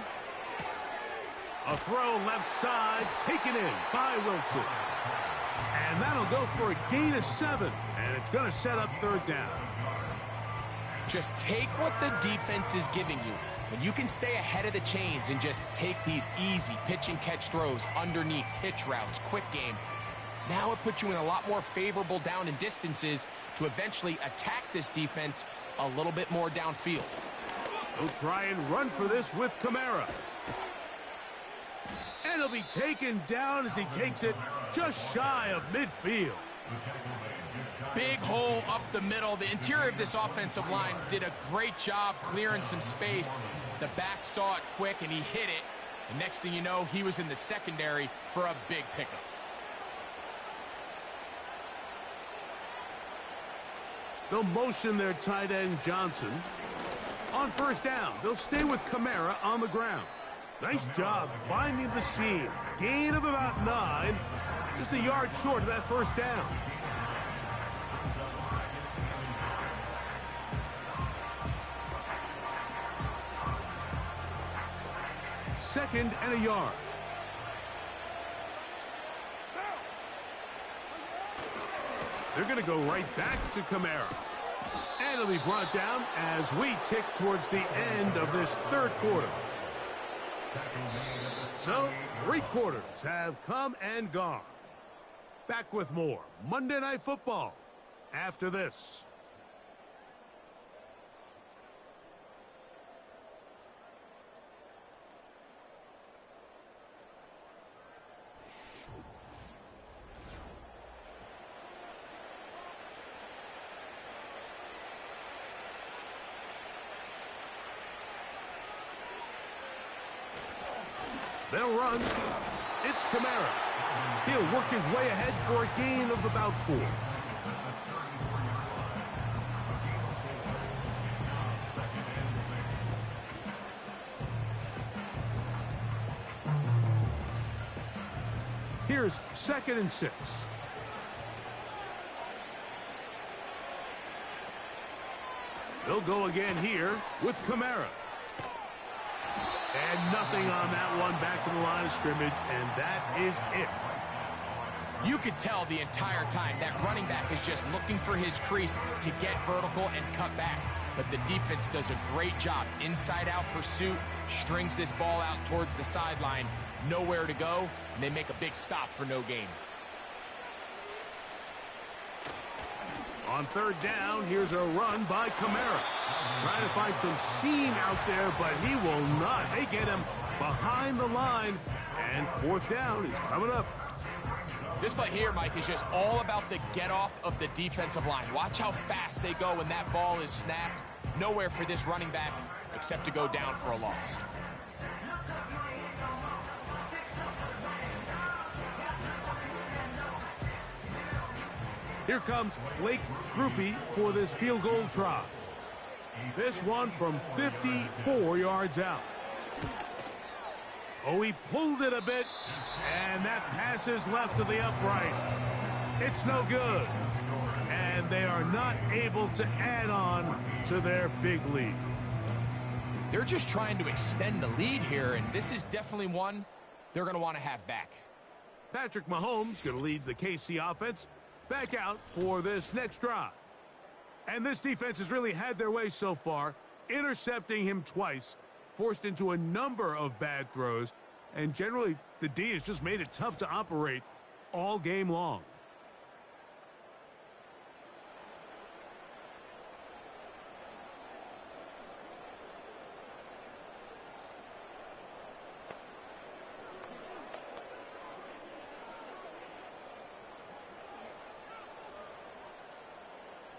A throw left side, taken in by Wilson. And that'll go for a gain of 7. And it's going to set up third down. Just take what the defense is giving you. When you can stay ahead of the chains and just take these easy pitch and catch throws underneath hitch routes, quick game, now it puts you in a lot more favorable down and distances to eventually attack this defense a little bit more downfield. He'll try and run for this with Kamara. And he'll be taken down as he takes it just shy of midfield. Big hole up the middle. The interior of this offensive line did a great job clearing some space. The back saw it quick and he hit it. And next thing you know, he was in the secondary for a big pickup. They'll motion their tight end, Johnson. On first down, they'll stay with Kamara on the ground. Nice job finding the seam. Gain of about 9. Just a yard short of that first down. Second and a yard. They're going to go right back to Kamara. And it'll be brought down as we tick towards the end of this third quarter. So, 3 quarters have come and gone. Back with more Monday Night Football after this. They'll run. It's Kamara. He'll work his way ahead for a gain of about 4. Here's second and 6. They'll go again here with Kamara. And nothing on that one, back to the line of scrimmage, and that is it. You could tell the entire time that running back is just looking for his crease to get vertical and cut back. But the defense does a great job. Inside-out pursuit, strings this ball out towards the sideline, nowhere to go, and they make a big stop for no gain. On third down, here's a run by Kamara. Trying to find some seam out there, but he will not. They get him behind the line, and fourth down is coming up. This play here, Mike, is just all about the get-off of the defensive line. Watch how fast they go when that ball is snapped. Nowhere for this running back except to go down for a loss. Here comes Blake Grupe for this field goal try. This one from 54 yards out. Oh, he pulled it a bit, and that pass is left to the upright. It's no good. And they are not able to add on to their big lead. They're just trying to extend the lead here, and this is definitely one they're going to want to have back. Patrick Mahomes going to lead the KC offense back out for this next drive. And this defense has really had their way so far, intercepting him twice, forced into a number of bad throws, and generally the D has just made it tough to operate all game long.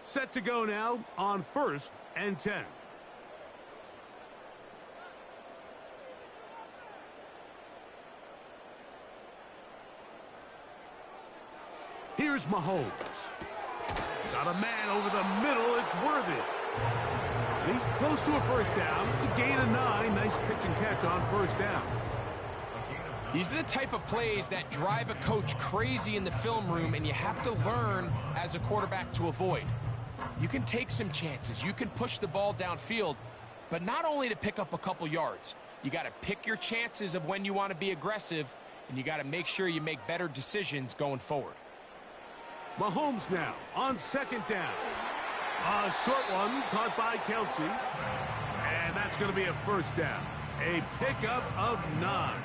Set to go now on 1st and 10. Here's Mahomes. Got a man over the middle. It's worth it. He's close to a first down. It's a gain of 9. Nice pitch and catch on first down. These are the type of plays that drive a coach crazy in the film room, and you have to learn as a quarterback to avoid. You can take some chances. You can push the ball downfield, but not only to pick up a couple yards. You got to pick your chances of when you want to be aggressive, and you got to make sure you make better decisions going forward. Mahomes now on second down. A short one caught by Kelsey. And that's going to be a first down. A pickup of 9.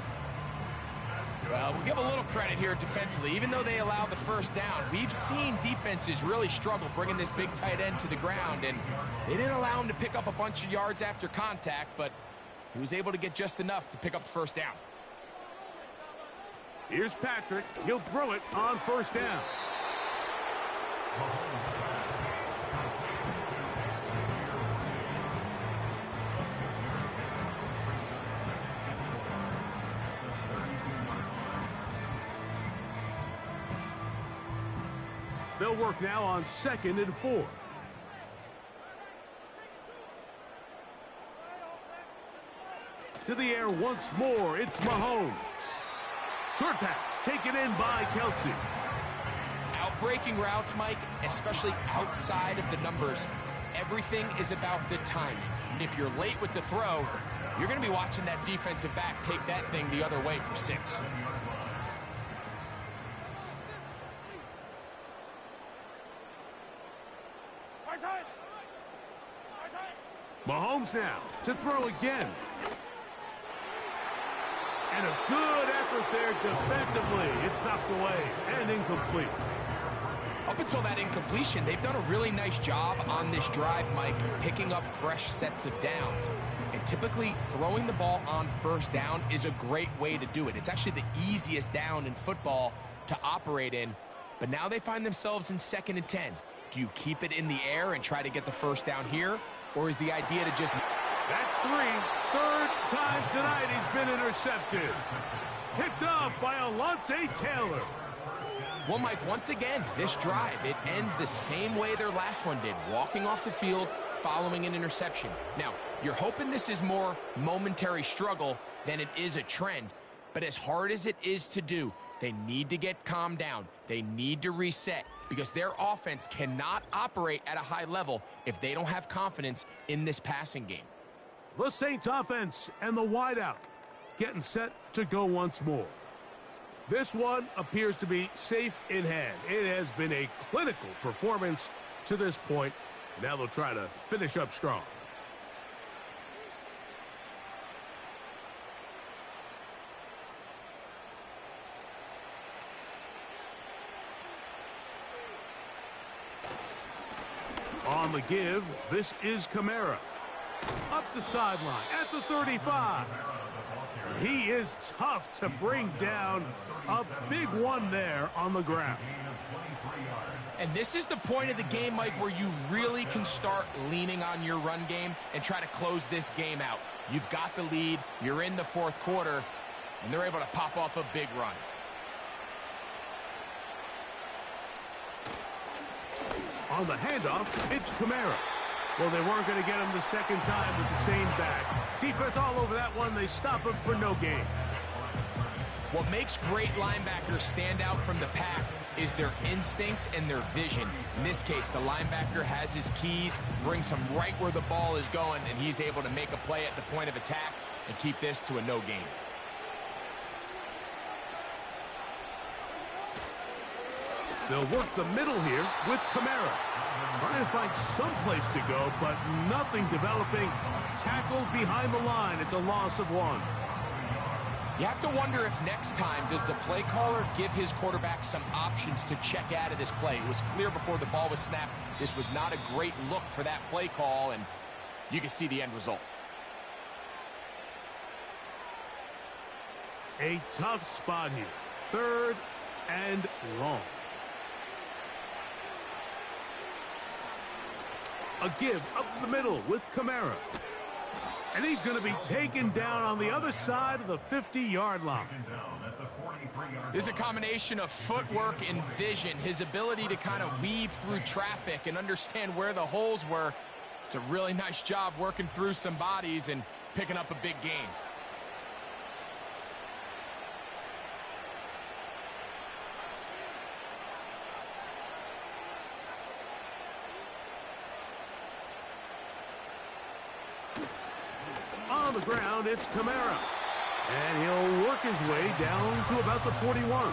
Well, we'll give a little credit here defensively. Even though they allowed the first down, we've seen defenses really struggle bringing this big tight end to the ground, and they didn't allow him to pick up a bunch of yards after contact, but he was able to get just enough to pick up the first down. Here's Patrick. He'll throw it on first down. They'll work now on 2nd and 4. To the air once more, it's Mahomes. Short pass taken in by Kelsey. Outbreaking routes, Mike, especially outside of the numbers, everything is about the timing. If you're late with the throw, you're going to be watching that defensive back take that thing the other way for 6. Mahomes now to throw again. And a good effort there defensively. It's knocked away and incomplete. Up until that incompletion, they've done a really nice job on this drive, Mike, picking up fresh sets of downs. And typically, throwing the ball on first down is a great way to do it. It's actually the easiest down in football to operate in. But now they find themselves in 2nd and 10. Do you keep it in the air and try to get the first down here? Or is the idea to just... That's 3. Third time tonight he's been intercepted. Picked off by Alontae Taylor. Well, Mike, once again, this drive, it ends the same way their last one did, walking off the field, following an interception. Now, you're hoping this is more momentary struggle than it is a trend, but as hard as it is to do, they need to get calmed down. They need to reset because their offense cannot operate at a high level if they don't have confidence in this passing game. The Saints offense and the wideout getting set to go once more. This one appears to be safe in hand. It has been a clinical performance to this point. Now they'll try to finish up strong. On the give, this is Kamara. Up the sideline at the 35. He is tough to bring down. A big one there on the ground. And this is the point of the game, Mike, where you really can start leaning on your run game and try to close this game out. You've got the lead, you're in the 4th quarter, and they're able to pop off a big run. On the handoff, it's Kamara. Well, they weren't going to get him the second time with the same back. Defense all over that one. They stop him for no gain. What makes great linebackers stand out from the pack is their instincts and their vision. In this case, the linebacker has his keys, brings him right where the ball is going, and he's able to make a play at the point of attack and keep this to a no gain. They'll work the middle here with Kamara. Trying to find some place to go, but nothing developing. Tackled behind the line. It's a loss of 1. You have to wonder if next time does the play caller give his quarterback some options to check out of this play. It was clear before the ball was snapped this was not a great look for that play call, and you can see the end result. A tough spot here. 3rd and long. A give up the middle with Kamara. And he's going to be taken down on the other side of the 50-yard line. This is a combination of footwork and vision, his ability to kind of weave through traffic and understand where the holes were. It's a really nice job working through some bodies and picking up a big gain. On the ground, it's Kamara. And he'll work his way down to about the 41.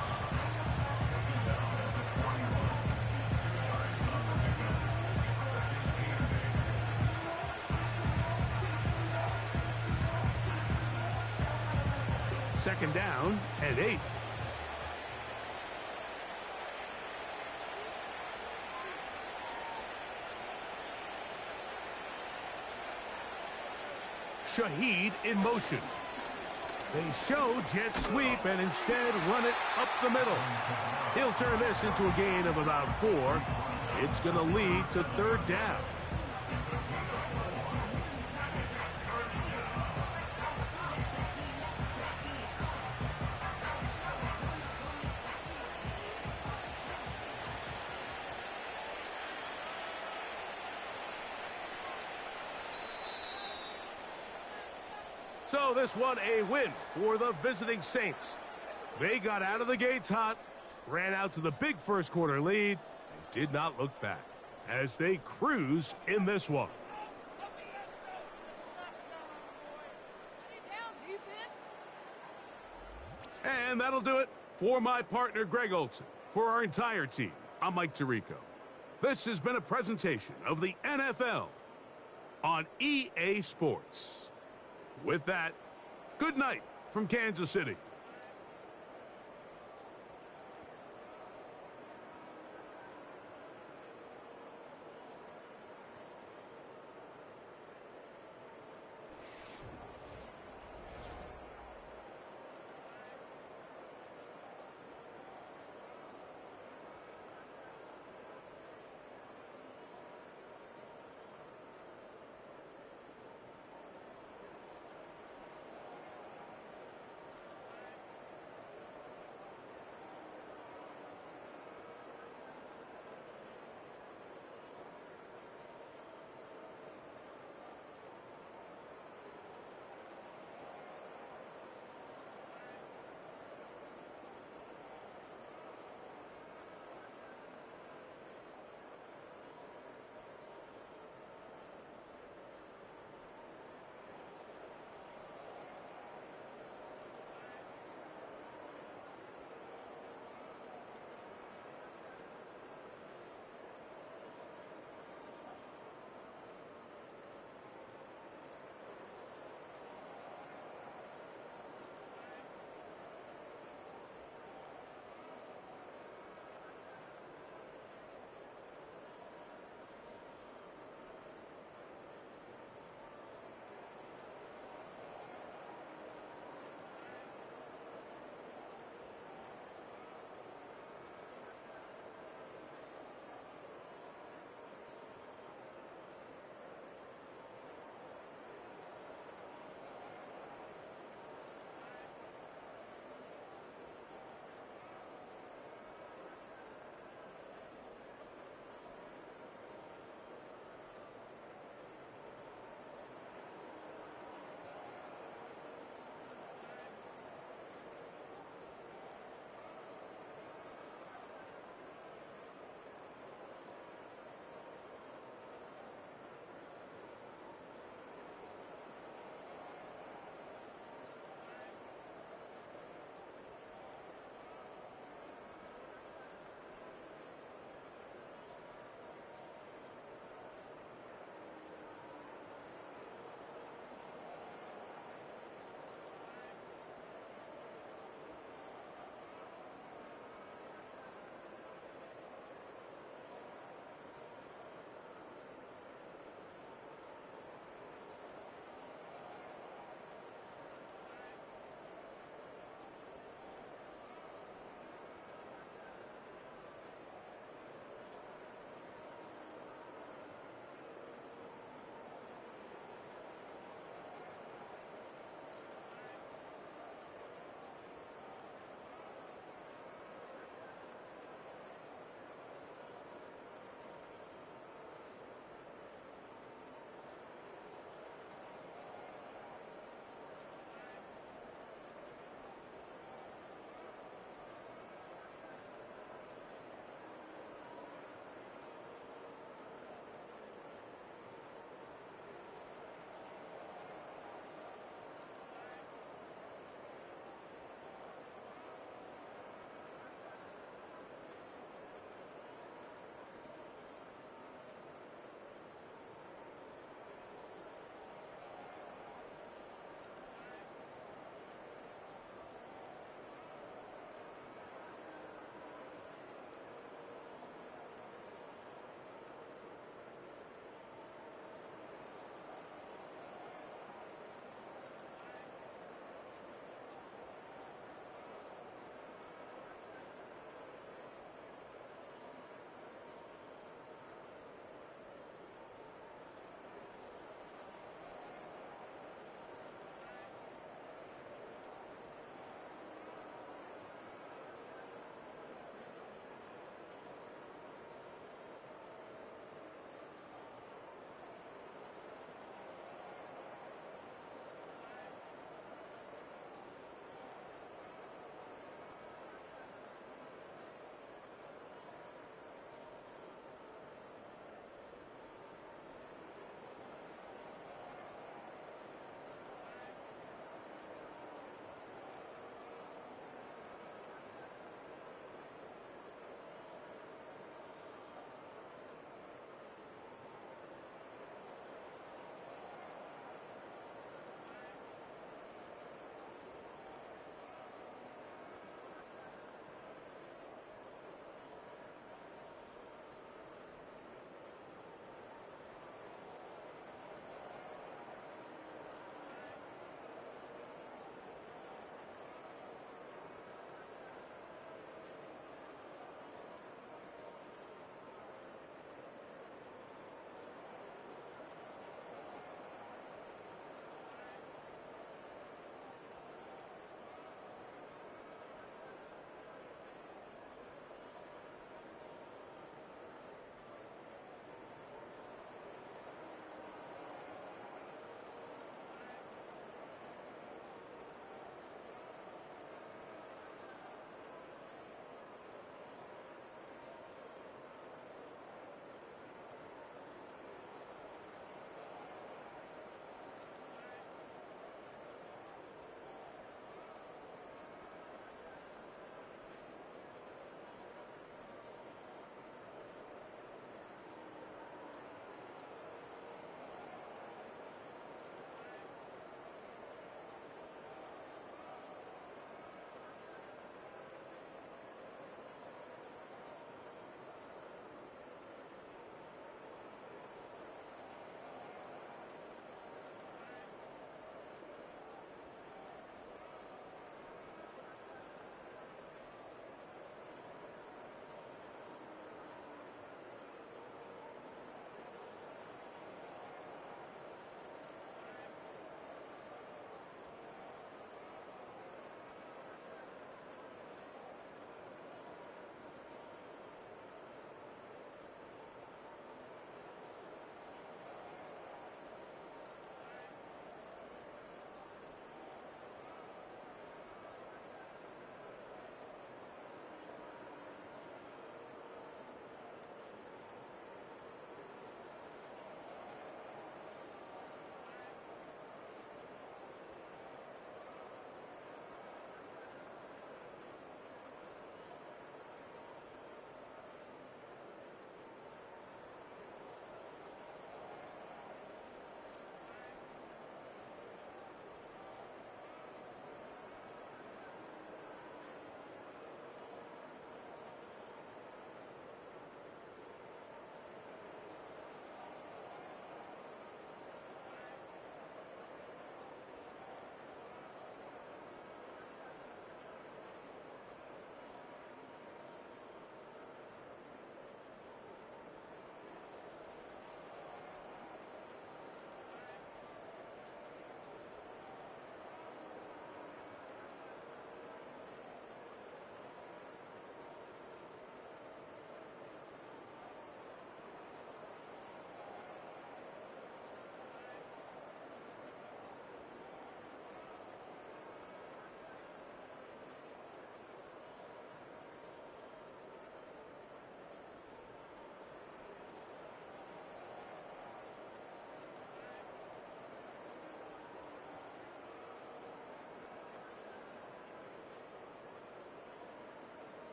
Second down and 8. Shaheed in motion. They show jet sweep and instead run it up the middle. He'll turn this into a gain of about 4. It's going to lead to third down. So this one a win for the visiting Saints. They got out of the gates hot, ran out to the big first quarter lead, and did not look back as they cruise in this one. And that'll do it for my partner Greg Olson. For our entire team, I'm Mike Tirico. This has been a presentation of the NFL on EA Sports. With that, good night from Kansas City.